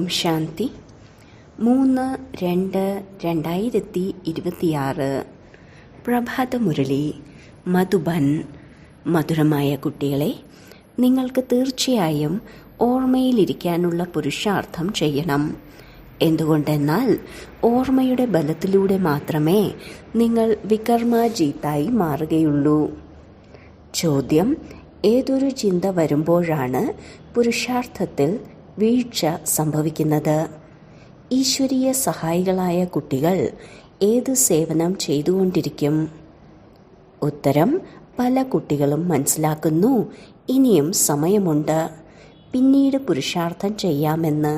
ഓം ശാന്തി. 3/2/2026 പ്രഭാതമുരളി മധുബൻ. മധുരമായ കുട്ടികളെ, നിങ്ങൾക്ക് തീർച്ചയായും ഓർമ്മയിലിരിക്കാനുള്ള പുരുഷാർത്ഥം ചെയ്യണം. എന്തുകൊണ്ടെന്നാൽ ഓർമ്മയുടെ ബലത്തിലൂടെ മാത്രമേ നിങ്ങൾ വികർമാജീത്തായി മാറുകയുള്ളൂ. ചോദ്യം: ഏതൊരു ചിന്ത വരുമ്പോഴാണ് പുരുഷാർത്ഥത്തിൽ വീഴ്ച സംഭവിക്കുന്നത്? ഈശ്വരീയ സഹായികളായ കുട്ടികൾ ഏത് സേവനം ചെയ്തുകൊണ്ടിരിക്കും? ഉത്തരം: പല കുട്ടികളും മനസ്സിലാക്കുന്നു, ഇനിയും സമയമുണ്ട്, പിന്നീട് പുരുഷാർത്ഥം ചെയ്യാമെന്ന്.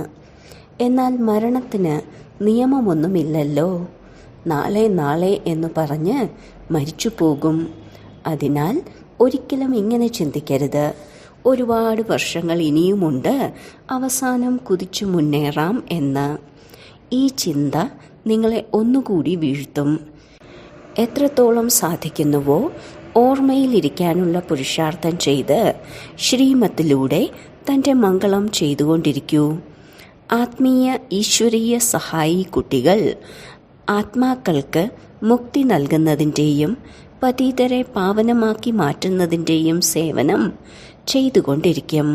എന്നാൽ മരണത്തിന് നിയമമൊന്നുമില്ലല്ലോ. നാളെ എന്ന് പറഞ്ഞ് മരിച്ചു പോകും. അതിനാൽ ഒരിക്കലും ഇങ്ങനെ ചിന്തിക്കരുത്, ഒരുപാട് വർഷങ്ങൾ ഇനിയുമുണ്ട്, അവസാനം കുതിച്ചു മുന്നേറാം എന്ന്. ഈ ചിന്ത നിങ്ങളെ ഒന്നുകൂടി വീഴ്ത്തും. എത്രത്തോളം സാധിക്കുന്നുവോ ഓർമ്മയിലിരിക്കാനുള്ള പുരുഷാർത്ഥം ചെയ്ത് ശ്രീമത്തിലൂടെ തൻ്റെ മംഗളം ചെയ്തുകൊണ്ടിരിക്കൂ. ആത്മീയ ഈശ്വരീയ സഹായി കുട്ടികൾ ആത്മാക്കൾക്ക് മുക്തി നൽകുന്നതിൻ്റെയും പതിതരെ പാവനമാക്കി മാറ്റുന്നതിൻ്റെയും സേവനം ചെയ്തുകൊണ്ടിരിക്കും.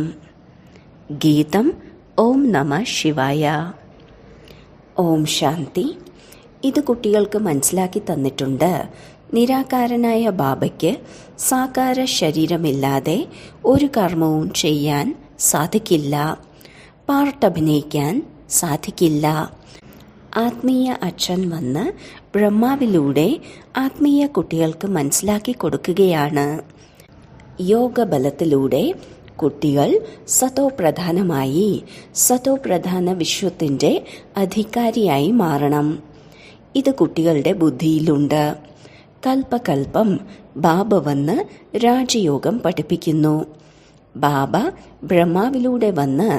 ഗീതം. ഓം നമ ശിവായ. ഓം ശാന്തി. ഇത് കുട്ടികൾക്ക് മനസ്സിലാക്കി തന്നിട്ടുണ്ട്. നിരാകാരനായ ബാബയ്ക്ക് സാകാര ശരീരമില്ലാതെ ഒരു കർമ്മവും ചെയ്യാൻ സാധിക്കില്ല, പാർട്ടഭിനയിക്കാൻ സാധിക്കില്ല. ആത്മീയ അച്ഛൻ വന്ന് ബ്രഹ്മാവിലൂടെ ആത്മീയ കുട്ടികൾക്ക് മനസ്സിലാക്കി കൊടുക്കുകയാണ്. യോഗബലത്തിലൂടെ കുട്ടികൾ സതോപ്രധാനമായി സതോപ്രധാന വിശ്വത്തിൻ്റെ അധികാരിയായി മാറണം. ഇത് കുട്ടികളുടെ ബുദ്ധിയിലുണ്ട്. കൽപ്പകൽപ്പം ബാബ വന്ന് രാജയോഗം പഠിപ്പിക്കുന്നു. ബാബ ബ്രഹ്മാവിലൂടെ വന്ന്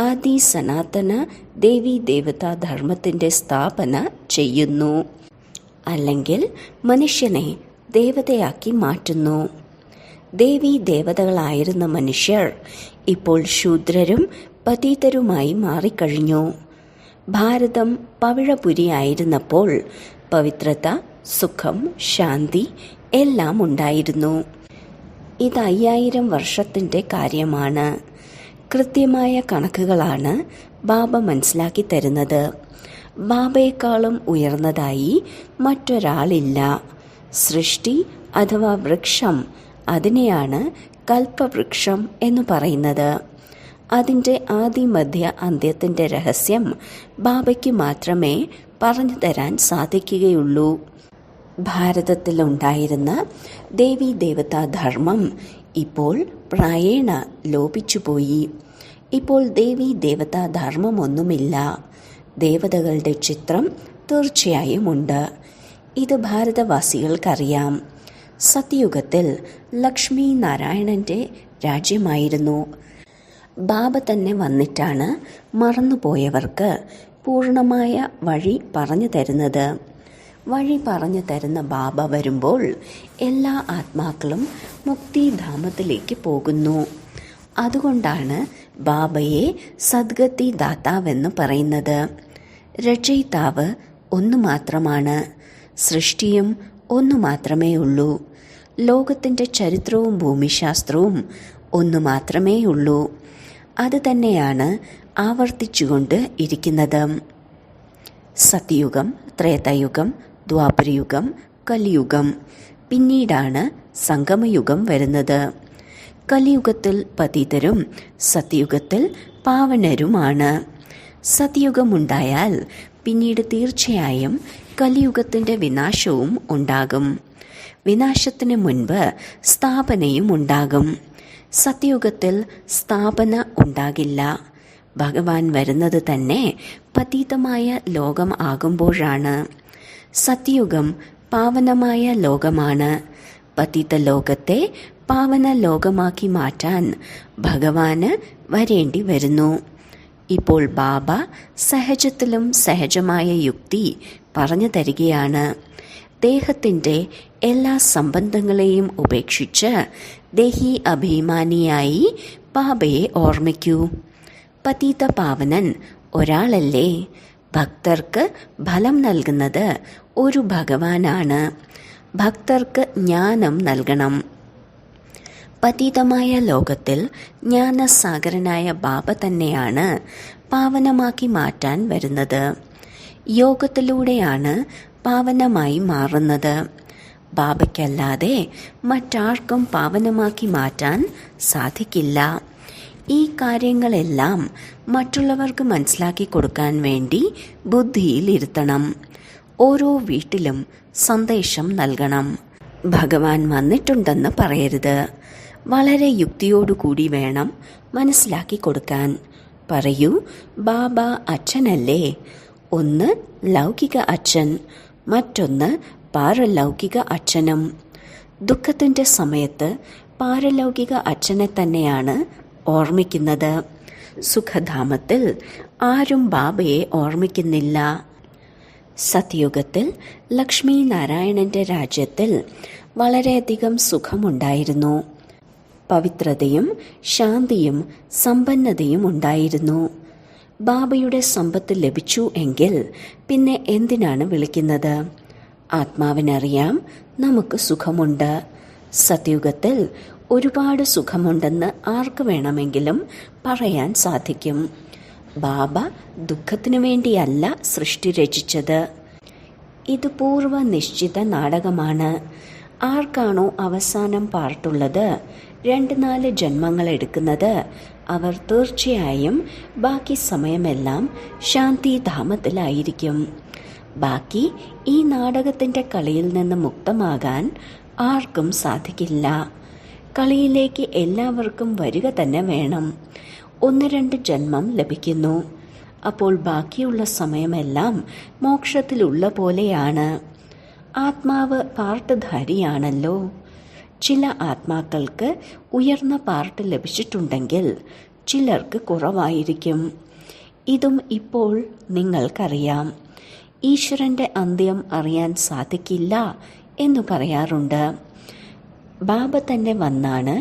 ആദി സനാതന ദേവീ ദേവതാ ധർമ്മത്തിൻ്റെ സ്ഥാപന ചെയ്യുന്നു, അല്ലെങ്കിൽ മനുഷ്യനെ ദേവതയാക്കി മാറ്റുന്നു. ദേവീ ദേവതകളായിരുന്ന മനുഷ്യർ ഇപ്പോൾ ശൂദ്രരും പതീതരുമായി മാറിക്കഴിഞ്ഞു. ഭാരതം പവിഴപുരിയായിരുന്നപ്പോൾ പവിത്രത, സുഖം, ശാന്തി എല്ലാം ഉണ്ടായിരുന്നു. ഇത് 5000 വർഷത്തിൻ്റെ കാര്യമാണ്. കൃത്യമായ കണക്കുകളാണ് ബാബ മനസ്സിലാക്കി തരുന്നത്. ബാബയെക്കാളും ഉയർന്നതായി മറ്റൊരാളില്ല. സൃഷ്ടി അഥവാ വൃക്ഷം, അതിനെയാണ് കൽപ്പവൃക്ഷം എന്ന് പറയുന്നത്. അതിൻ്റെ ആദി മധ്യ അന്ത്യത്തിൻ്റെ രഹസ്യം ബാബയ്ക്ക് മാത്രമേ പറഞ്ഞു തരാൻ സാധിക്കുകയുള്ളൂ. ഭാരതത്തിലുണ്ടായിരുന്ന ദേവീ ദേവതാ ധർമ്മം ഇപ്പോൾ പ്രായേണ ലോപിച്ചുപോയി. ഇപ്പോൾ ദേവീ ദേവതാ ധർമ്മമൊന്നുമില്ല. ദേവതകളുടെ ചിത്രം തീർച്ചയായും ഉണ്ട്. ഇത് ഭാരതവാസികൾക്കറിയാം. സത്യയുഗത്തിൽ ലക്ഷ്മി നാരായണൻ്റെ രാജ്യമായിരുന്നു. ബാബ തന്നെ വന്നിട്ടാണ് മറന്നുപോയവർക്ക് പൂർണ്ണമായ വഴി പറഞ്ഞു തരുന്നത്. വഴി പറഞ്ഞു തരുന്ന ബാബ വരുമ്പോൾ എല്ലാ ആത്മാക്കളും മുക്തിധാമത്തിലേക്ക് പോകുന്നു. അതുകൊണ്ടാണ് ബാബയെ സദ്ഗതി ദാതാവെന്ന് പറയുന്നത്. രചയിതാവ് ഒന്നു മാത്രമാണ്, സൃഷ്ടിയും ഒന്നു മാത്രമേ ഉള്ളൂ. ലോകത്തിൻ്റെ ചരിത്രവും ഭൂമിശാസ്ത്രവും ഒന്നു മാത്രമേ ഉള്ളൂ. അത് തന്നെയാണ് ആവർത്തിച്ചുകൊണ്ട് ഇരിക്കുന്നത്. സത്യയുഗം, ത്രേതയുഗം, ദ്വാപരയുഗം, കലിയുഗം, പിന്നീടാണ് സംഗമയുഗം വരുന്നത്. കലിയുഗത്തിൽ പതിതരും സത്യയുഗത്തിൽ പാവനരുമാണ്. സത്യയുഗമുണ്ടായാൽ പിന്നീട് തീർച്ചയായും കലിയുഗത്തിൻ്റെ വിനാശവും ഉണ്ടാകും. വിനാശത്തിന് മുൻപ് സ്ഥാപനയും ഉണ്ടാകും. സത്യയുഗത്തിൽ സ്ഥാപന ഉണ്ടാകില്ല. ഭഗവാൻ വരുന്നത് തന്നെ പതീതമായ ലോകം ആകുമ്പോഴാണ്. സത്യയുഗം പാവനമായ ലോകമാണ്. പതിത ലോകത്തെ പാവന ലോകമാക്കി മാറ്റാൻ ഭഗവാന് വരേണ്ടി വരുന്നു. ഇപ്പോൾ ബാബ സഹജത്തിലും സഹജമായ യുക്തി പറഞ്ഞു തരികയാണ്. ദേഹത്തിൻ്റെ എല്ലാ സംബന്ധങ്ങളെയും ഉപേക്ഷിച്ച് ദേഹി അഭിമാനിയായി ബാബയെ ഓർമ്മിക്കൂ. പതിത പാവനൻ ഒരാളല്ലേ? ഭക്തർക്ക് ഫലം നൽകുന്നത് ഒരു ഭഗവാനാണ്. ഭക്തർക്ക് ജ്ഞാനം നൽകണം. പതീതമായ ലോകത്തിൽ ജ്ഞാനസാഗരനായ ബാബ തന്നെയാണ് പാവനമാക്കി മാറ്റാൻ വരുന്നത്. യോഗത്തിലൂടെയാണ് പാവനമായി മാറുന്നത്. ബാബയ്ക്കല്ലാതെ മറ്റാർക്കും പാവനമാക്കി മാറ്റാൻ സാധിക്കില്ല. ഈ കാര്യങ്ങളെല്ലാം മറ്റുള്ളവർക്ക് മനസ്സിലാക്കി കൊടുക്കാൻ വേണ്ടി ബുദ്ധിയിൽ ഇരുത്തണം. ഓരോ വീട്ടിലും സന്ദേശം നൽകണം. ഭഗവാൻ വന്നിട്ടുണ്ടെന്ന് പറയരുത്. വളരെ യുക്തിയോടുകൂടി വേണം മനസ്സിലാക്കി കൊടുക്കാൻ. പറയൂ, ബാബ അച്ഛനല്ലേ? ഒന്ന് ലൗകിക അച്ഛൻ, മറ്റൊന്ന് പാരലൗകിക അച്ഛനും. ദുഃഖത്തിൻ്റെ സമയത്ത് പാരലൗകിക അച്ഛനെ തന്നെയാണ് ഓർമ്മിക്കുന്നത്. സുഖധാമത്തിൽ ആരും ബാബയെ ഓർമ്മിക്കുന്നില്ല. സത്യുഗത്തിൽ ലക്ഷ്മി നാരായണന്റെ രാജ്യത്തിൽ വളരെയധികം സുഖമുണ്ടായിരുന്നു. പവിത്രതയും ശാന്തിയും സമ്പന്നതയും ഉണ്ടായിരുന്നു. ബാബയുടെ സമ്പത്ത് ലഭിച്ചു എങ്കിൽ പിന്നെ എന്തിനാണ് വിളിക്കുന്നത്? ആത്മാവിനറിയാം നമുക്ക് സുഖമുണ്ട്. സത്യുഗത്തിൽ ഒരുപാട് സുഖമുണ്ടെന്ന് ആർക്ക് വേണമെങ്കിലും പറയാൻ സാധിക്കും. ബാബ ദുഃഖത്തിനു വേണ്ടിയല്ല സൃഷ്ടി രചിച്ചത്. ഇത് പൂർവ്വ നിശ്ചിത നാടകമാണ്. ആർക്കാണോ അവസാനം പാർട്ടുള്ളത്, 2-4 ജന്മങ്ങൾ എടുക്കുന്നത്, അവർ തീർച്ചയായും ബാക്കി സമയമെല്ലാം ശാന്തിധാമത്തിലായിരിക്കും. ബാക്കി ഈ നാടകത്തിൻ്റെ കളിയിൽ നിന്ന് മുക്തമാകാൻ ആർക്കും സാധിക്കില്ല. കളിയിലേക്ക് എല്ലാവർക്കും വരിക തന്നെ വേണം. 1-2 ജന്മം ലഭിക്കുന്നു. അപ്പോൾ ബാക്കിയുള്ള സമയമെല്ലാം മോക്ഷത്തിലുള്ള പോലെയാണ്. ആത്മാവ് പാർട്ടുധാരിയാണല്ലോ. ചില ആത്മാക്കൾക്ക് ഉയർന്ന പാർട്ട് ലഭിച്ചിട്ടുണ്ടെങ്കിൽ ചിലർക്ക് കുറവായിരിക്കും. ഇതും ഇപ്പോൾ നിങ്ങൾക്കറിയാം. ഈശ്വരന്റെ അന്ത്യം അറിയാൻ സാധിക്കില്ല എന്നു പറയാറുണ്ട്. ബാബ തന്നെ വന്നാണ്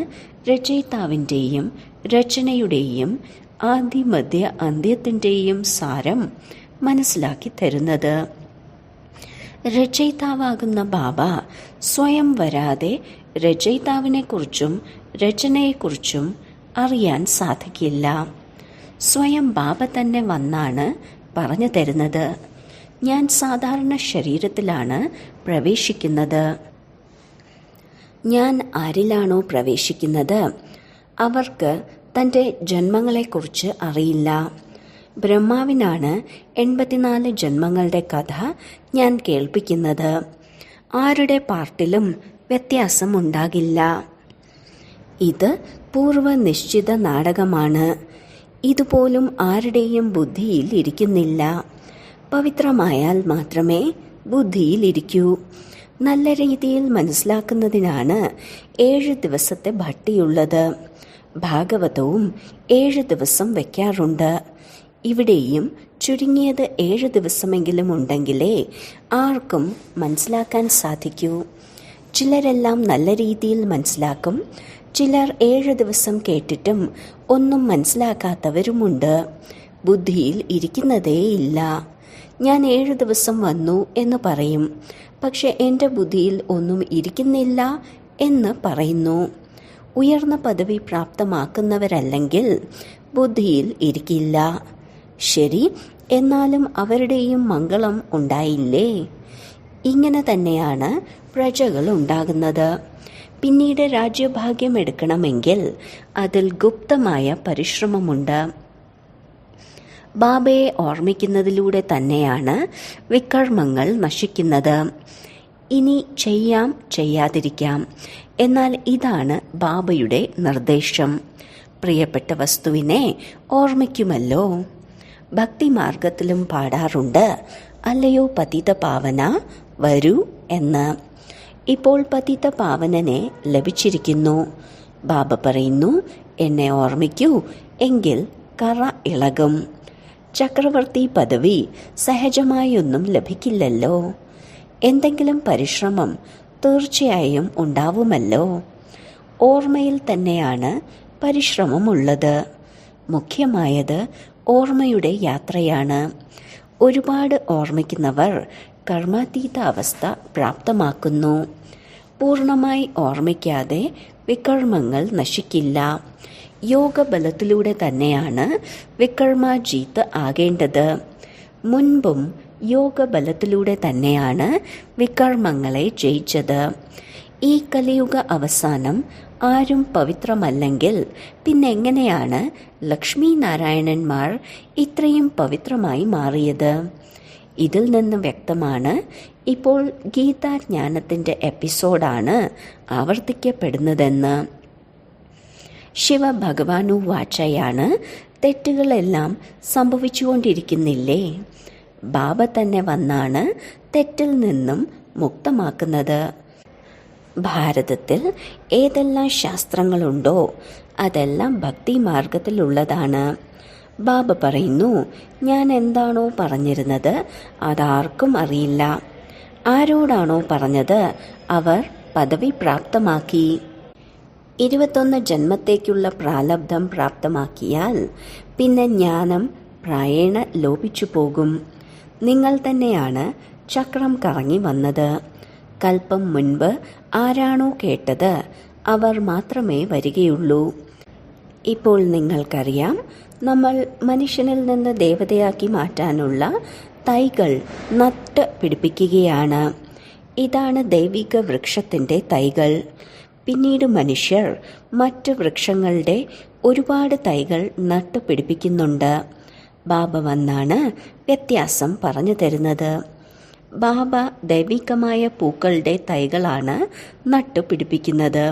രചയിതാവിൻ്റെയും രചനയുടെയും ആദിമധ്യ അന്ത്യത്തിൻ്റെയും സാരം മനസ്സിലാക്കി തരുന്നത്. രചയിതാവാകുന്ന ബാബ സ്വയം വരാതെ രചയിതാവിനെക്കുറിച്ചും രചനയെക്കുറിച്ചും അറിയാൻ സാധിക്കില്ല. സ്വയം ബാബ തന്നെ വന്നാണ് പറഞ്ഞു തരുന്നത്. ഞാൻ സാധാരണ ശരീരത്തിലാണ് പ്രവേശിക്കുന്നത്. ഞാൻ ആരിലാണോ പ്രവേശിക്കുന്നത് അവർക്ക് തൻ്റെ ജന്മങ്ങളെക്കുറിച്ച് അറിയില്ല. ബ്രഹ്മാവിനാണ് 84 ജന്മങ്ങളുടെ കഥ ഞാൻ കേൾപ്പിക്കുന്നത്. ആരുടെ പാർട്ടിലും വ്യത്യാസമുണ്ടാകില്ല. ഇത് പൂർവ്വ നിശ്ചിത നാടകമാണ്. ഇതുപോലും ആരുടെയും ബുദ്ധിയിൽ ഇരിക്കുന്നില്ല. പവിത്രമായാൽ മാത്രമേ ബുദ്ധിയിൽ ഇരിക്കൂ. നല്ല രീതിയിൽ മനസ്സിലാക്കുന്നതിനാണ് 7 ദിവസത്തെ ഭട്ടിയുള്ളത്. ഭാഗവതവും 7 ദിവസം വയ്ക്കാറുണ്ട്. ഇവിടെയും ചുരുങ്ങിയത് 7 ദിവസമെങ്കിലും ഉണ്ടെങ്കിലേ ആർക്കും മനസ്സിലാക്കാൻ സാധിക്കൂ. ചിലരെല്ലാം നല്ല രീതിയിൽ മനസ്സിലാക്കും. ചിലർ 7 ദിവസം കേട്ടിട്ടും ഒന്നും മനസ്സിലാക്കാത്തവരുമുണ്ട്. ബുദ്ധിയിൽ ഇരിക്കുന്നതേയില്ല. ഞാൻ 7 ദിവസം വന്നു എന്ന് പറയും, പക്ഷെ എൻ്റെ ബുദ്ധിയിൽ ഒന്നും ഇരിക്കുന്നില്ല എന്ന് പറയുന്നു. ഉയർന്ന പദവി പ്രാപ്തമാക്കുന്നവരല്ലെങ്കിൽ ബുദ്ധിയിൽ ഇരിക്കില്ല. ശരി, എന്നാലും അവരുടെയും മംഗളം ഉണ്ടായില്ലേ? ഇങ്ങനെ തന്നെയാണ് പ്രജകൾ ഉണ്ടാകുന്നത്. പിന്നീട് രാജ്യഭാഗ്യം എടുക്കണമെങ്കിൽ അതിൽ ഗുപ്തമായ പരിശ്രമമുണ്ട്. ബാബയെ ഓർമ്മിക്കുന്നതിലൂടെ തന്നെയാണ് വികർമ്മങ്ങൾ നശിക്കുന്നത്. ഇനി ചെയ്യാം, ചെയ്യാതിരിക്കാം, എന്നാൽ ഇതാണ് ബാബയുടെ നിർദ്ദേശം. പ്രിയപ്പെട്ട വസ്തുവിനെ ഓർമ്മിക്കുമല്ലോ. ഭക്തിമാർഗത്തിലും പാടാറുണ്ട്, അല്ലയോ പതിത പാവന വരൂ എന്ന്. ഇപ്പോൾ പതിത പാവനനെ ലഭിച്ചിരിക്കുന്നു. ബാബ പറയുന്നു, എന്നെ ഓർമ്മിക്കൂ, എങ്കിൽ കറ ഇളകും. ചക്രവർത്തി പദവി സഹജമായൊന്നും ലഭിക്കില്ലല്ലോ. എന്തെങ്കിലും പരിശ്രമം തീർച്ചയായും ഉണ്ടാവുമല്ലോ. ഓർമ്മയിൽ തന്നെയാണ് പരിശ്രമമുള്ളത്. മുഖ്യമായത് ഓർമ്മയുടെ യാത്രയാണ്. ഒരുപാട് ഓർമ്മിക്കുന്നവർ കർമാതീത അവസ്ഥ പ്രാപ്തമാക്കുന്നു. പൂർണ്ണമായി ഓർമ്മിക്കാതെ വികർമ്മങ്ങൾ നശിക്കില്ല. യോഗബലത്തിലൂടെ തന്നെയാണ് വികർമാജീത്ത് ആകേണ്ടത്. മുൻപും യോഗബലത്തിലൂടെ തന്നെയാണ് വികർമ്മങ്ങളെ ജയിച്ചത്. ഈ കലിയുഗ അവസാനം ആരും പവിത്രമല്ലെങ്കിൽ പിന്നെങ്ങനെയാണ് ലക്ഷ്മി നാരായണന്മാർ ഇത്രയും പവിത്രമായി മാറിയത്? ഇതിൽ നിന്ന് വ്യക്തമാണ് ഇപ്പോൾ ഗീതാജ്ഞാനത്തിൻ്റെ എപ്പിസോഡാണ് ആവർത്തിക്കപ്പെടുന്നതെന്ന്. ശിവഭഗവാനു വാച്ചയാണ് തെറ്റുകളെല്ലാം സംഭവിച്ചുകൊണ്ടിരിക്കുന്നില്ലേ? ബാബ തന്നെ വന്നാണ് തെറ്റിൽ നിന്നും മുക്തമാക്കുന്നത്. ഭാരതത്തിൽ ഏതെല്ലാം ശാസ്ത്രങ്ങളുണ്ടോ അതെല്ലാം ഭക്തി മാർഗത്തിലുള്ളതാണ്. ബാബ പറയുന്നു, ഞാൻ എന്താണോ പറഞ്ഞിരുന്നത് അതാർക്കും അറിയില്ല. ആരോടാണോ പറഞ്ഞത് അവർ പദവി പ്രാപ്തമാക്കി. 21 ജന്മത്തേക്കുള്ള പ്രാലബ്ധം പ്രാപ്തമാക്കിയാൽ പിന്നെ ജ്ഞാനം പ്രായേണ ലോപിച്ചു പോകും. നിങ്ങൾ തന്നെയാണ് ചക്രം കറങ്ങി വന്നത്. കൽപ്പം മുൻപ് ആരാണോ കേട്ടത് അവർ മാത്രമേ വരികയുള്ളൂ. ഇപ്പോൾ നിങ്ങൾക്കറിയാം, നമ്മൾ മനുഷ്യനിൽ നിന്ന് ദേവതയാക്കി മാറ്റാനുള്ള തൈകൾ നട്ട് പിടിപ്പിക്കുകയാണ്. ഇതാണ് ദൈവിക വൃക്ഷത്തിൻ്റെ തൈകൾ. പിന്നീട് മനുഷ്യർ മറ്റ് വൃക്ഷങ്ങളുടെ ഒരുപാട് തൈകൾ നട്ടു പിടിപ്പിക്കുന്നുണ്ട്. ബാബ വന്നാണ് വ്യത്യാസം പറഞ്ഞു തരുന്നത്. ബാബ ദൈവികമായ പൂക്കളുടെ തൈകളാണ് നട്ടുപിടിപ്പിക്കുന്നത്.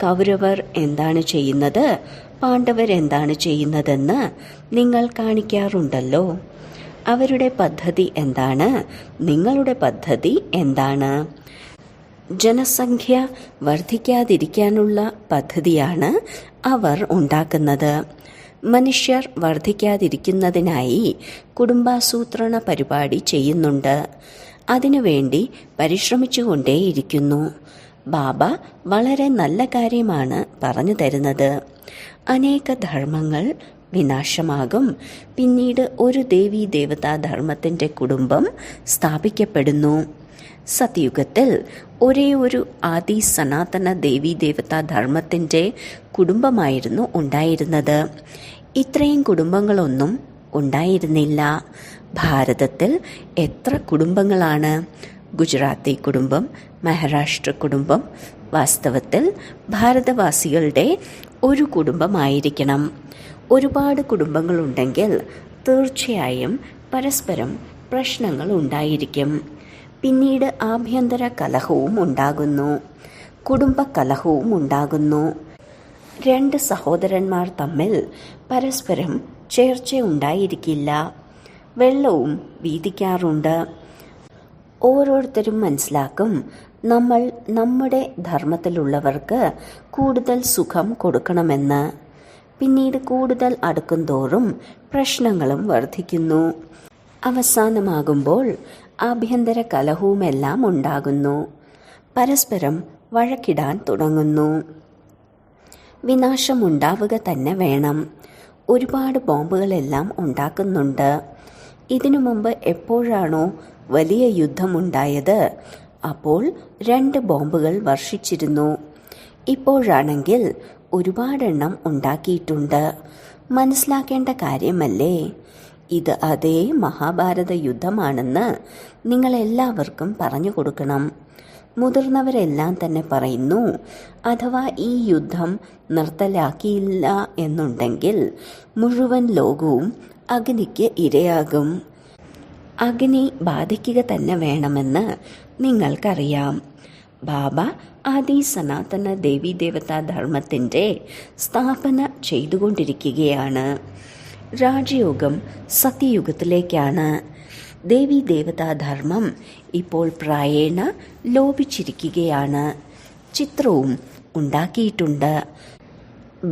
കൗരവർ എന്താണ് ചെയ്യുന്നത്, പാണ്ഡവർ എന്താണ് ചെയ്യുന്നതെന്ന് നിങ്ങൾ കാണിക്കാറുണ്ടല്ലോ. അവരുടെ പദ്ധതി എന്താണ്, നിങ്ങളുടെ പദ്ധതി എന്താണ്? ജനസംഖ്യ വർദ്ധിക്കാതിരിക്കാനുള്ള പദ്ധതിയാണ് അവർ ഉണ്ടാക്കുന്നത്. മനുഷ്യർ വർദ്ധിക്കാതിരിക്കുന്നതിനായി കുടുംബാസൂത്രണ പരിപാടി ചെയ്യുന്നുണ്ട്. അതിനുവേണ്ടി പരിശ്രമിച്ചുകൊണ്ടേയിരിക്കുന്നു. ബാബ വളരെ നല്ല കാര്യമാണ് പറഞ്ഞു തരുന്നത്. അനേക ധർമ്മങ്ങൾ വിനാശമാകും. പിന്നീട് ഒരു ദേവീ ദേവതാ ധർമ്മത്തിൻ്റെ കുടുംബം സ്ഥാപിക്കപ്പെടുന്നു. സത്യുഗത്തിൽ ഒരേ ഒരു ആദി സനാതന ദേവീ ദേവതാ ധർമ്മത്തിൻ്റെ കുടുംബമായിരുന്നു ഉണ്ടായിരുന്നത്. ഇത്രയും കുടുംബങ്ങളൊന്നും ഉണ്ടായിരുന്നില്ല. ഭാരതത്തിൽ എത്ര കുടുംബങ്ങളാണ്? ഗുജറാത്തി കുടുംബം, മഹാരാഷ്ട്ര കുടുംബം. വാസ്തവത്തിൽ ഭാരതവാസികളുടെ ഒരു കുടുംബമായിരിക്കണം. ഒരുപാട് കുടുംബങ്ങളുണ്ടെങ്കിൽ തീർച്ചയായും പരസ്പരം പ്രശ്നങ്ങൾ ഉണ്ടായിരിക്കും. പിന്നീട് ആഭ്യന്തര കലഹവും ഉണ്ടാകുന്നു, കുടുംബ കലഹവും ഉണ്ടാകുന്നു. 2 സഹോദരന്മാർ തമ്മിൽ പരസ്പരം ചേർച്ച ഉണ്ടായിരിക്കില്ല. വെള്ളവും വീതിക്കാറുണ്ട്. ഓരോരുത്തരും മനസ്സിലാക്കും, നമ്മൾ നമ്മുടെ ധർമ്മത്തിലുള്ളവർക്ക് കൂടുതൽ സുഖം കൊടുക്കണമെന്ന്. പിന്നീട് കൂടുതൽ അടുക്കും തോറും പ്രശ്നങ്ങളും വർദ്ധിക്കുന്നു. അവസാനമാകുമ്പോൾ ആഭ്യന്തര കലഹവുമെല്ലാം ഉണ്ടാകുന്നു. പരസ്പരം വഴക്കിടാൻ തുടങ്ങുന്നു. വിനാശമുണ്ടാവുക തന്നെ വേണം. ഒരുപാട് ബോംബുകളെല്ലാം ഉണ്ടാക്കുന്നുണ്ട്. ഇതിനു മുമ്പ് എപ്പോഴാണോ വലിയ യുദ്ധമുണ്ടായത് അപ്പോൾ 2 ബോംബുകൾ വർഷിച്ചിരുന്നു. ഇപ്പോഴാണെങ്കിൽ ഒരുപാടെണ്ണം ഉണ്ടാക്കിയിട്ടുണ്ട്. മനസ്സിലാക്കേണ്ട കാര്യമല്ലേ? ഇത് അതേ മഹാഭാരത യുദ്ധമാണെന്ന് നിങ്ങളെല്ലാവർക്കും പറഞ്ഞു കൊടുക്കണം. മുതിർന്നവരെല്ലാം തന്നെ പറയുന്നു, അഥവാ ഈ യുദ്ധം നിർത്തലാക്കിയില്ല എന്നുണ്ടെങ്കിൽ മുഴുവൻ ലോകവും അഗ്നിക്ക് ഇരയാകും. അഗ്നി ബാധിക്കുക തന്നെ വേണമെന്ന് നിങ്ങൾക്കറിയാം. ബാബ ആദി സനാതന ദേവീ ദേവതാ ധർമ്മത്തിൻ്റെ സ്ഥാപന ചെയ്തുകൊണ്ടിരിക്കുകയാണ്. രാജയോഗം സത്യയുഗത്തിലേക്കാണ്. ദേവീ ദേവതാ ധർമ്മം ഇപ്പോൾ പ്രായേണ ലോപിച്ചിരിക്കുകയാണ്. ചിത്രവും ഉണ്ടാക്കിയിട്ടുണ്ട്.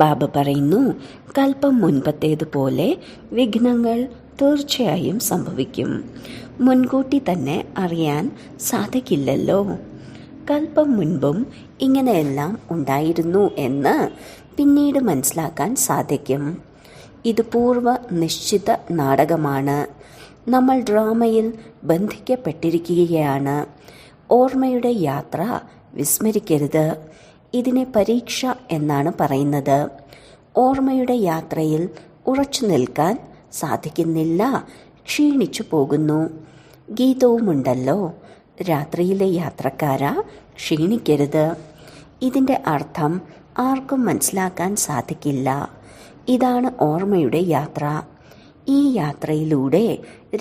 ബാബ പറയുന്നു, കൽപ്പം മുൻപത്തേതുപോലെ വിഘ്നങ്ങൾ തീർച്ചയായും സംഭവിക്കും. മുൻകൂട്ടി തന്നെ അറിയാൻ സാധിക്കില്ലല്ലോ. കൽപ്പം മുൻപും ഇങ്ങനെയെല്ലാം ഉണ്ടായിരുന്നു എന്ന് പിന്നീട് മനസ്സിലാക്കാൻ സാധിക്കും. ഇത് പൂർവ്വ നിശ്ചിത നാടകമാണ്. നമ്മൾ ഡ്രാമയിൽ ബന്ധിക്കപ്പെട്ടിരിക്കുകയാണ്. ഓർമ്മയുടെ യാത്ര വിസ്മരിക്കരുത്. ഇതിനെ പരീക്ഷ എന്നാണ് പറയുന്നത്. ഓർമ്മയുടെ യാത്രയിൽ ഉറച്ചു നിൽക്കാൻ സാധിക്കുന്നില്ല, ക്ഷീണിച്ചു പോകുന്നു. ഗീതവുമുണ്ടല്ലോ, രാത്രിയിലെ യാത്രക്കാരാ ക്ഷീണിക്കരുത്. ഇതിൻ്റെ അർത്ഥം ആർക്കും മനസ്സിലാക്കാൻ സാധിക്കില്ല. ഇതാണ് ഓർമ്മയുടെ യാത്ര. ഈ യാത്രയിലൂടെ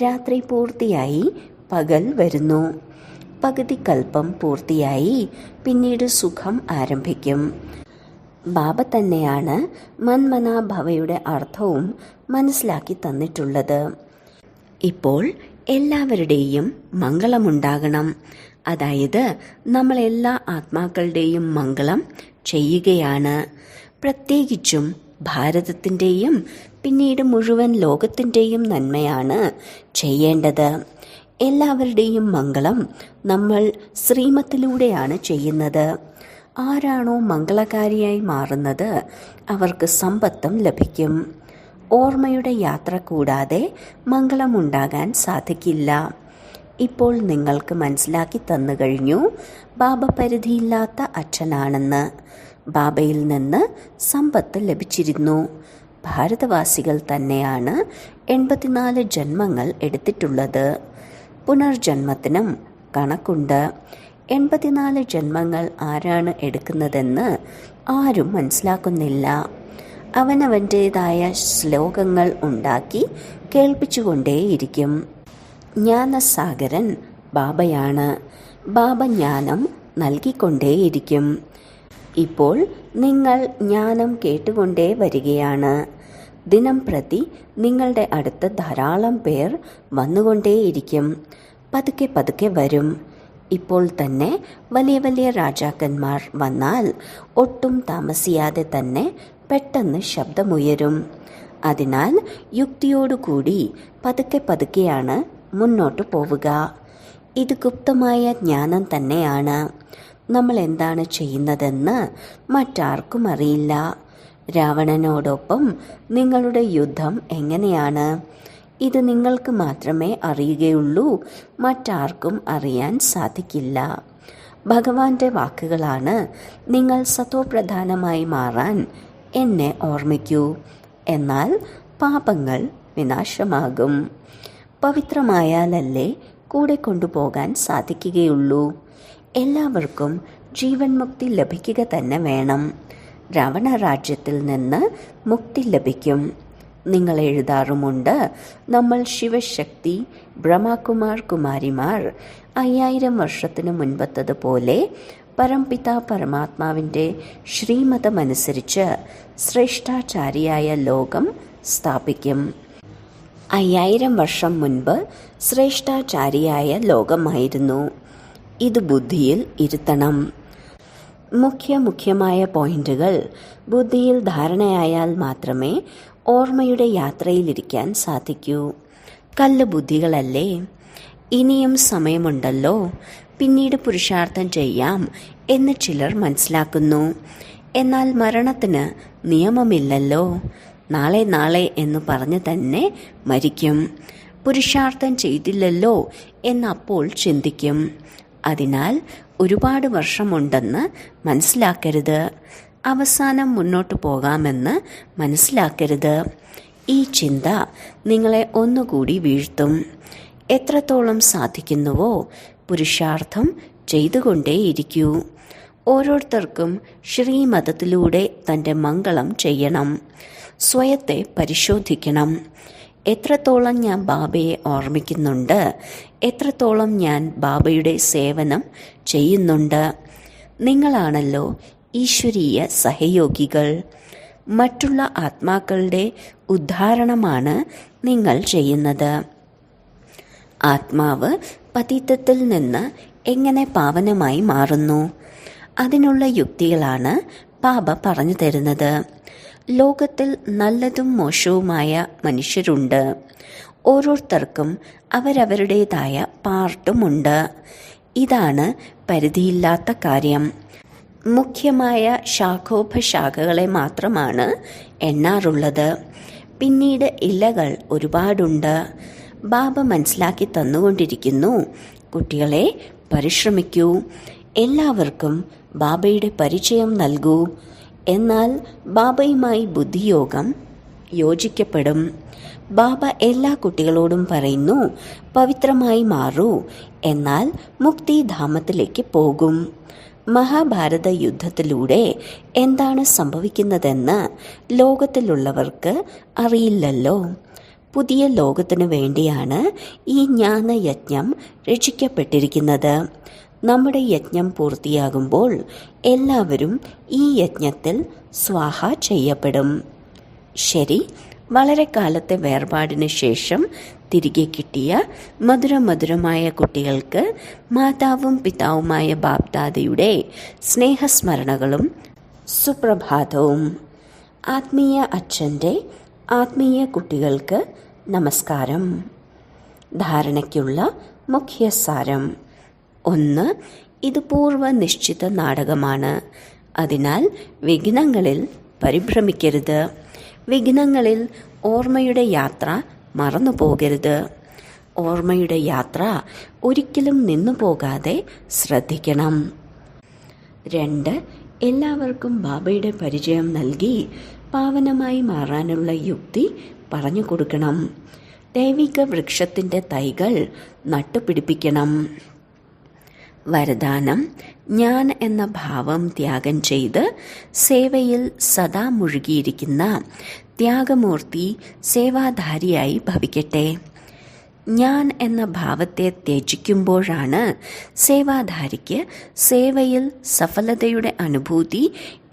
രാത്രി പൂർത്തിയായി പകൽ വരുന്നു. പകുതി കൽപ്പം പൂർത്തിയായി പിന്നീട് സുഖം ആരംഭിക്കും. ബാബ തന്നെയാണ് മന്മനാഭവയുടെ അർത്ഥവും മനസ്സിലാക്കി തന്നിട്ടുള്ളത്. ഇപ്പോൾ എല്ലാവരുടെയും മംഗളമുണ്ടാകണം. അതായത് നമ്മളെല്ലാ ആത്മാക്കളുടെയും മംഗളം ചെയ്യുകയാണ്. പ്രത്യേകിച്ചും ഭാരതത്തിൻ്റെയും പിന്നീട് മുഴുവൻ ലോകത്തിൻ്റെയും നന്മയാണ് ചെയ്യേണ്ടത്. എല്ലാവരുടെയും മംഗളം നമ്മൾ ശ്രീമത്തിലൂടെയാണ് ചെയ്യുന്നത്. ആരാണോ മംഗളകാരിയായി മാറുന്നത് അവർക്ക് സമ്പത്തും ലഭിക്കും. ഓർമ്മയുടെ യാത്ര കൂടാതെ മംഗളമുണ്ടാകാൻ സാധിക്കില്ല. ഇപ്പോൾ നിങ്ങൾക്ക് മനസ്സിലാക്കി തന്നു കഴിഞ്ഞു ബാബ പരിധിയില്ലാത്ത അച്ഛനാണെന്ന്. ബാബയിൽ നിന്ന് സമ്പത്ത് ലഭിച്ചിരുന്നു. ഭാരതവാസികൾ തന്നെയാണ് 84 ജന്മങ്ങൾ എടുത്തിട്ടുള്ളത്. പുനർജന്മത്തിനും കണക്കുണ്ട്. 84 ജന്മങ്ങൾ ആരാണ് എടുക്കുന്നതെന്ന് ആരും മനസ്സിലാക്കുന്നില്ല. അവനവൻ്റേതായ ശ്ലോകങ്ങൾ ഉണ്ടാക്കി കേൾപ്പിച്ചുകൊണ്ടേയിരിക്കും. ജ്ഞാനസാഗരൻ ബാബയാണ്. ബാബ ജ്ഞാനം നൽകിക്കൊണ്ടേയിരിക്കും. ഇപ്പോൾ നിങ്ങൾ ജ്ഞാനം കേട്ടുകൊണ്ടേ വരികയാണ്. ദിനം പ്രതി നിങ്ങളുടെ അടുത്ത് ധാരാളം പേർ വന്നുകൊണ്ടേയിരിക്കും. പതുക്കെ പതുക്കെ വരും. ഇപ്പോൾ തന്നെ വലിയ വലിയ രാജാക്കന്മാർ വന്നാൽ ഒട്ടും താമസിയാതെ തന്നെ പെട്ടെന്ന് ശബ്ദമുയരും. അതിനാൽ യുക്തിയോടുകൂടി പതുക്കെ പതുക്കെയാണ് മുന്നോട്ട് പോവുക. ഇത് ഗുപ്തമായ ജ്ഞാനം തന്നെയാണ്. നമ്മൾ എന്താണ് ചെയ്യുന്നതെന്ന് മറ്റാർക്കും അറിയില്ല. രാവണനോടൊപ്പം നിങ്ങളുടെ യുദ്ധം എങ്ങനെയാണ്? ഇത് നിങ്ങൾക്ക് മാത്രമേ അറിയുകയുള്ളൂ, മറ്റാർക്കും അറിയാൻ സാധിക്കില്ല. ഭഗവാന്റെ വാക്കുകളാണ്, നിങ്ങൾ സതോപ്രധാനമായി മാറാൻ എന്നെ ഓർമ്മിക്കൂ, എന്നാൽ പാപങ്ങൾ വിനാശമാകും. പവിത്രമായാലല്ലേ കൂടെ കൊണ്ടുപോകാൻ സാധിക്കുകയുള്ളൂ. എല്ലാവർക്കും ജീവൻ മുക്തി ലഭിക്കുക തന്നെ വേണം. രാവണ രാജ്യത്തിൽ നിന്ന് മുക്തി ലഭിക്കും. നിങ്ങൾ എഴുതാറുമുണ്ട്, നമ്മൾ ശിവശക്തി ബ്രഹ്മകുമാർ കുമാരിമാർ 5000 വർഷത്തിനു മുൻപത്തതുപോലെ പരംപിത പരമാത്മാവിൻ്റെ ശ്രീമതമനുസരിച്ച് ശ്രേഷ്ഠാചാരിയായ ലോകം സ്ഥാപിക്കും. 5000 വർഷം മുൻപ് ശ്രേഷ്ഠാചാരിയായ ലോകമായിരുന്നു. ഇത് ബുദ്ധിയിൽ ഇരുത്തണം. മുഖ്യമായ പോയിന്റുകൾ ബുദ്ധിയിൽ ധാരണയായാൽ മാത്രമേ ഓർമ്മയുടെ യാത്രയിലിരിക്കാൻ സാധിക്കൂ. കല്ല് ബുദ്ധികളല്ലേ. ഇനിയും സമയമുണ്ടല്ലോ, പിന്നീട് പുരുഷാർത്ഥം ചെയ്യാം എന്ന് ചിലർ മനസ്സിലാക്കുന്നു. എന്നാൽ മരണത്തിന് നിയമമില്ലല്ലോ. നാളെ നാളെ എന്ന് പറഞ്ഞ് തന്നെ മരിക്കും. പുരുഷാർത്ഥം ചെയ്തില്ലല്ലോ എന്നപ്പോൾ ചിന്തിക്കും. അതിനാൽ ഒരുപാട് വർഷമുണ്ടെന്ന് മനസ്സിലാക്കരുത്. അവസാനം മുന്നോട്ട് പോകാമെന്ന് മനസ്സിലാക്കരുത്. ഈ ചിന്ത നിങ്ങളെ ഒന്നുകൂടി വീഴ്ത്തും. എത്രത്തോളം സാധിക്കുന്നുവോ പുരുഷാർത്ഥം ചെയ്തുകൊണ്ടേയിരിക്കൂ. ഓരോരുത്തർക്കും ശ്രീമതത്തിലൂടെ തൻ്റെ മംഗളം ചെയ്യണം. സ്വയത്തെ പരിശോധിക്കണം. എത്രത്തോളം ഞാൻ ബാബയെ ഓർമ്മിക്കുന്നുണ്ട്, എത്രത്തോളം ഞാൻ ബാബയുടെ സേവനം ചെയ്യുന്നുണ്ട്. നിങ്ങളാണല്ലോ ഈശ്വരീയ സഹയോഗികൾ. മറ്റുള്ള ആത്മാക്കളുടെ ഉദ്ധാരണമാണ് നിങ്ങൾ ചെയ്യുന്നത്. ആത്മാവ് പതിതത്തിൽ നിന്ന് എങ്ങനെ പാവനമായി മാറുന്നു? അതിനുള്ള യുക്തികളാണ് ബാബ പറഞ്ഞു തരുന്നത്. ലോകത്തിൽ നല്ലതും മോശവുമായ മനുഷ്യരുണ്ട്. ഓരോരുത്തർക്കും അവരവരുടേതായ പാർട്ടുമുണ്ട്. ഇതാണ് പരിധിയില്ലാത്ത കാര്യം. മുഖ്യമായ ശാഖോപശാഖകളെ മാത്രമാണ് എണ്ണാറുള്ളത്. പിന്നീട് ഇലകൾ ഒരുപാടുണ്ട്. ബാബ മനസ്സിലാക്കി തന്നുകൊണ്ടിരിക്കുന്നു, കുട്ടികളെ പരിശ്രമിക്കൂ, എല്ലാവർക്കും ബാബയുടെ പരിചയം നൽകൂ. എന്നാൽ ബാബയുമായി ബുദ്ധിയോഗം യോജിക്കപ്പെടും. ബാബ എല്ലാ കുട്ടികളോടും പറയുന്നു, പവിത്രമായി മാറൂ, എന്നാൽ മുക്തിധാമത്തിലേക്ക് പോകും. മഹാഭാരത യുദ്ധത്തിലൂടെ എന്താണ് സംഭവിക്കുന്നതെന്ന് ലോകത്തിലുള്ളവർക്ക് അറിയില്ലല്ലോ. പുതിയ ലോകത്തിനു വേണ്ടിയാണ് ഈ ജ്ഞാനയജ്ഞം രചിക്കപ്പെട്ടിരിക്കുന്നത്. നമ്മുടെ യജ്ഞം പൂർത്തിയാകുമ്പോൾ എല്ലാവരും ഈ യജ്ഞത്തിൽ സ്വാഹ ചെയ്യപ്പെടും. ശരി, വളരെ കാലത്തെ വേർപാടിന് ശേഷം തിരികെ കിട്ടിയ മധുരമധുരമായ കുട്ടികൾക്ക് മാതാവും പിതാവുമായ ബാപ്ദാദയുടെ സ്നേഹസ്മരണകളും സുപ്രഭാതവും. ആത്മീയ അച്ഛൻ്റെ ആത്മീയ കുട്ടികൾക്ക് നമസ്കാരം. ധാരണയ്ക്കുള്ള മുഖ്യസാരം: 1. ഇത് പൂർവ്വ നിശ്ചിത നാടകമാണ്. അതിനാൽ വിഘ്നങ്ങളിൽ പരിഭ്രമിക്കരുത്. വിഘ്നങ്ങളിൽ ഓർമ്മയുടെ യാത്ര മറന്നു പോകരുത്. ഓർമ്മയുടെ യാത്ര ഒരിക്കലും നിന്നു പോകാതെ ശ്രദ്ധിക്കണം. 2. എല്ലാവർക്കും ബാബയുടെ പരിചയം നൽകി പാവനമായി മാറാനുള്ള യുക്തി പറഞ്ഞു കൊടുക്കണം. ദൈവിക വൃക്ഷത്തിൻ്റെ തൈകൾ നട്ടുപിടിപ്പിക്കണം. വരദാനം: ഞാൻ എന്ന ഭാവം ത്യാഗം ചെയ്ത് സേവയിൽ സദാ മുഴുകിയിരിക്കുന്ന ത്യാഗമൂർത്തി സേവാധാരിയായി ഭവിക്കട്ടെ. ഞാൻ എന്ന ഭാവത്തെ ത്യജിക്കുമ്പോഴാണ് സേവാധാരിക്ക് സേവയിൽ സഫലതയുടെ അനുഭൂതി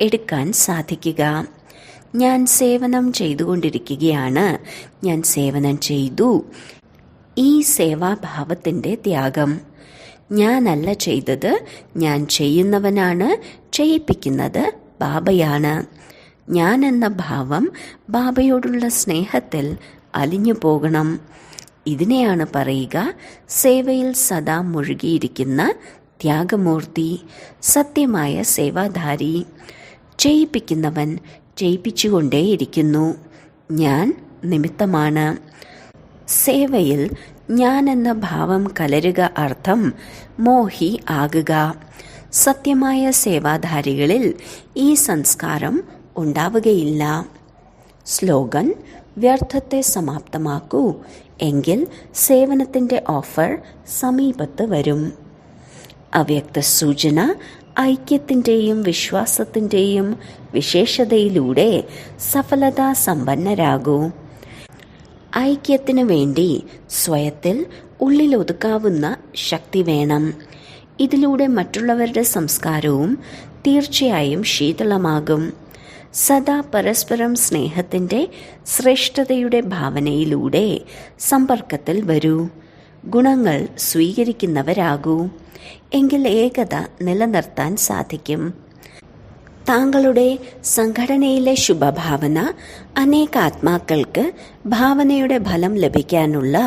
എടുക്കാൻ സാധിക്കുക. ഞാൻ സേവനം ചെയ്തുകൊണ്ടിരിക്കുകയാണ്, ഞാൻ സേവനം ചെയ്തു. ഈ സേവാഭാവത്തിൻ്റെ ത്യാഗം. ഞാനല്ല ചെയ്തത്, ഞാൻ ചെയ്യുന്നവനാണ്, ചെയ്യിപ്പിക്കുന്നത് ബാബയാണ്. ഞാൻ എന്ന ഭാവം ബാബയോടുള്ള സ്നേഹത്തിൽ അലിഞ്ഞു പോകണം. ഇതിനെയാണ് പറയുക സേവയിൽ സദാ മുഴുകിയിരിക്കുന്ന ത്യാഗമൂർത്തി, സത്യമായ സേവാധാരി. ചെയ്യിപ്പിക്കുന്നവൻ ചെയ്യിപ്പിച്ചുകൊണ്ടേയിരിക്കുന്നു. ഞാൻ നിമിത്തമാണ്. സേവയിൽ ഞാൻ എന്ന ഭാവം കലരുക അർത്ഥം മോഹി ആകുക. സത്യമായ സേവാധാരികളിൽ ഈ സംസ്കാരം ഉണ്ടാവുകയില്ല. സ്ലോഗൻ: വ്യർത്ഥത്തെ സമാപ്തമാക്കൂ, എങ്കിൽ സേവനത്തിൻ്റെ ഓഫർ സമീപത്ത് വരും. അവ്യക്ത സൂചന: ഐക്യത്തിൻ്റെയും വിശ്വാസത്തിൻ്റെയും വിശേഷതയിലൂടെ സഫലതാ സമ്പന്നരാകൂ. ഐക്യത്തിനു വേണ്ടി സ്വയത്തിൽ ഉള്ളിലൊതുക്കാവുന്ന ശക്തി വേണം. ഇതിലൂടെ മറ്റുള്ളവരുടെ സംസ്കാരവും തീർച്ചയായും ശീതളമാകും. സദാ പരസ്പരം സ്നേഹത്തിൻ്റെ ശ്രേഷ്ഠതയുടെ ഭാവനയിലൂടെ സമ്പർക്കത്തിൽ വരൂ. ഗുണങ്ങൾ സ്വീകരിക്കുന്നവരാകൂ, എങ്കിൽ ഏകത നിലനിർത്താൻ സാധിക്കും. താങ്കളുടെ സംഘടനയിലെ ശുഭഭാവന അനേകാത്മാക്കൾക്ക് ഭാവനയുടെ ഫലം ലഭിക്കാനുള്ള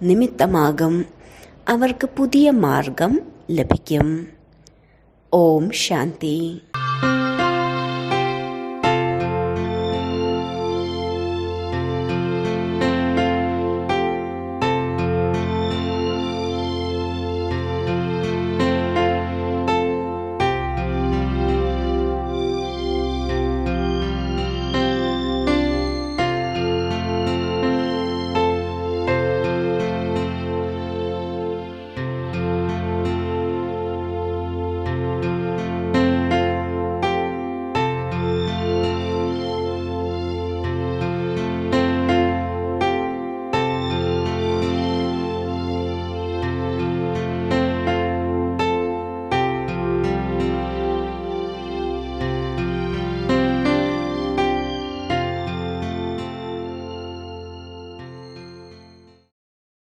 നിമിത്തമാകും. അവർക്ക് പുതിയ മാർഗം ലഭിക്കും. ഓം ശാന്തി.